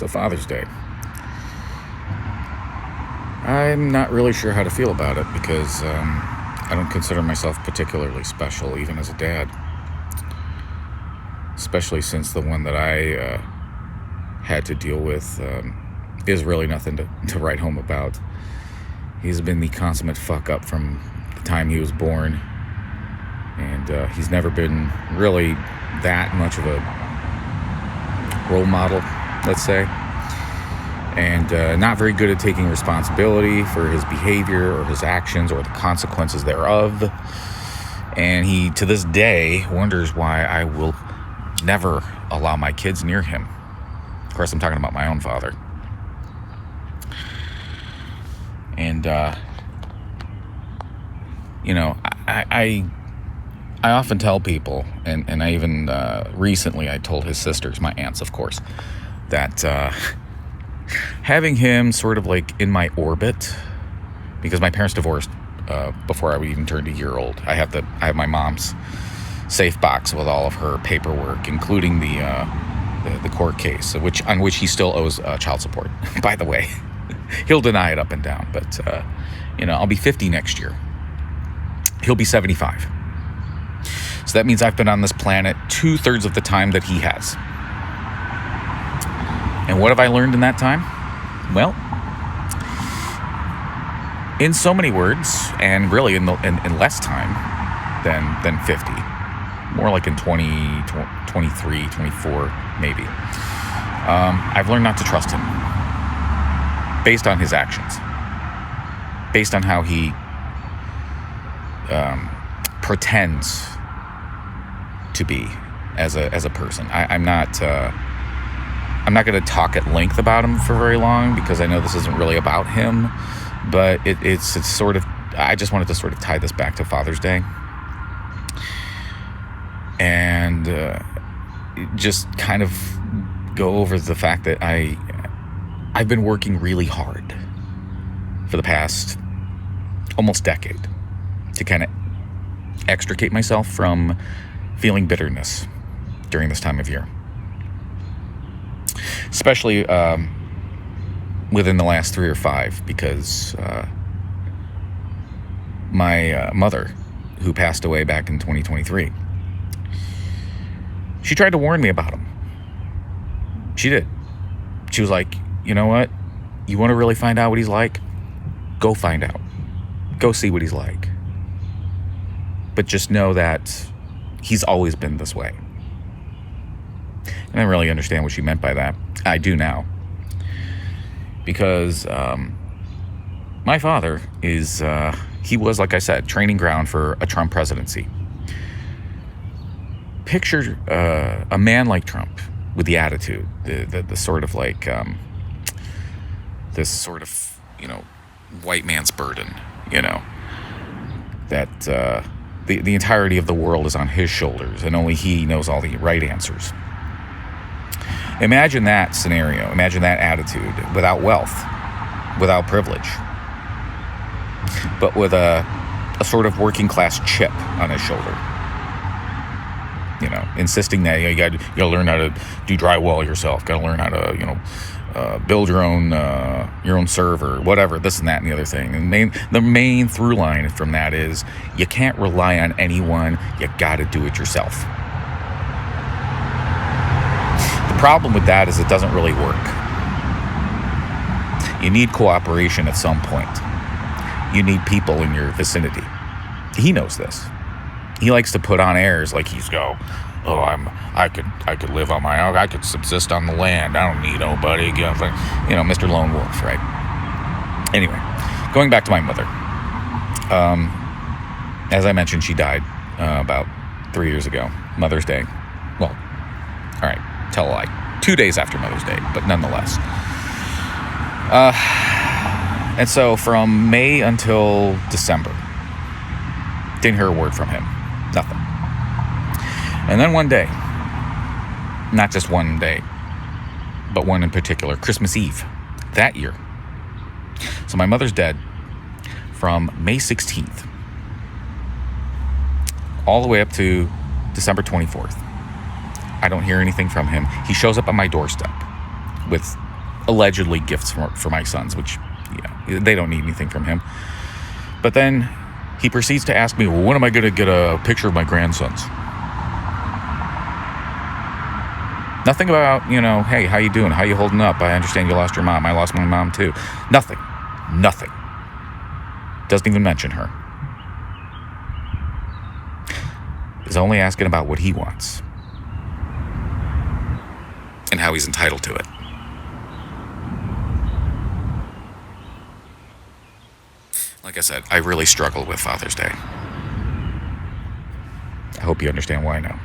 So Father's Day. I'm not really sure how to feel about it because I don't consider myself particularly special, even as a dad. Especially since the one that I had to deal with is really nothing to write home about. He's been the consummate fuck up from the time he was born. And he's never been really that much of a role model, let's say. And not very good at taking responsibility for his behavior or his actions or the consequences thereof. And he, to this day, wonders why I will never allow my kids near him. Of course, I'm talking about my own father. And, I often tell people, and I even recently I told his sisters, my aunts, of course, that having him sort of like in my orbit, because my parents divorced before I even turned a year old. I have my mom's safe box with all of her paperwork, including the court case, on which he still owes child support. By the way, he'll deny it up and down, but I'll be 50 next year. He'll be 75. So that means I've been on this planet 2/3 of the time that he has. And what have I learned in that time? Well, in so many words, and really in less time than 50, more like in 20, 23, 24, maybe, I've learned not to trust him based on his actions, based on how he pretends to be as a person. I'm not going to talk at length about him for very long because I know this isn't really about him, but it's sort of, I just wanted to sort of tie this back to Father's Day and just kind of go over the fact that I've been working really hard for the past almost decade to kind of extricate myself from feeling bitterness during this time of year. Especially within the last 3 or 5, because my mother, who passed away back in 2023, she tried to warn me about him. She did. She was like, you know what? You want to really find out what he's like? Go find out. Go see what he's like. But just know that he's always been this way. And I didn't really understand what she meant by that. I do now. Because my father is, he was, like I said, training ground for a Trump presidency. Picture a man like Trump with the attitude, the sort of like, this sort of, white man's burden, that the entirety of the world is on his shoulders and only he knows all the right answers. Imagine that scenario. Imagine that attitude without wealth, without privilege, but with a sort of working class chip on his shoulder. Insisting that you got to learn how to do drywall yourself. Got to learn how to build your own server, whatever, this and that and the other thing. And the main through line from that is you can't rely on anyone. You got to do it yourself. The problem with that is it doesn't really work. You need cooperation at some point. You need people in your vicinity. He knows this. He likes to put on airs like he's I could live on my own. I could subsist on the land. I don't need nobody. Mr. Lone Wolf, right? Anyway, going back to my mother. As I mentioned, she died about 3 years ago, Mother's Day. Well, all right, tell a lie. 2 days after Mother's Day, but nonetheless. And so from May until December, didn't hear a word from him. Nothing. And then one day, not just one day, but one in particular, Christmas Eve, that year. So my mother's dead from May 16th all the way up to December 24th. I don't hear anything from him. He shows up on my doorstep with allegedly gifts for my sons, which, yeah, they don't need anything from him. But then he proceeds to ask me, well, when am I going to get a picture of my grandsons? Nothing about, hey, how you doing? How you holding up? I understand you lost your mom. I lost my mom too. Nothing. Doesn't even mention her. Is only asking about what he wants and how he's entitled to it. Like I said, I really struggle with Father's Day. I hope you understand why now.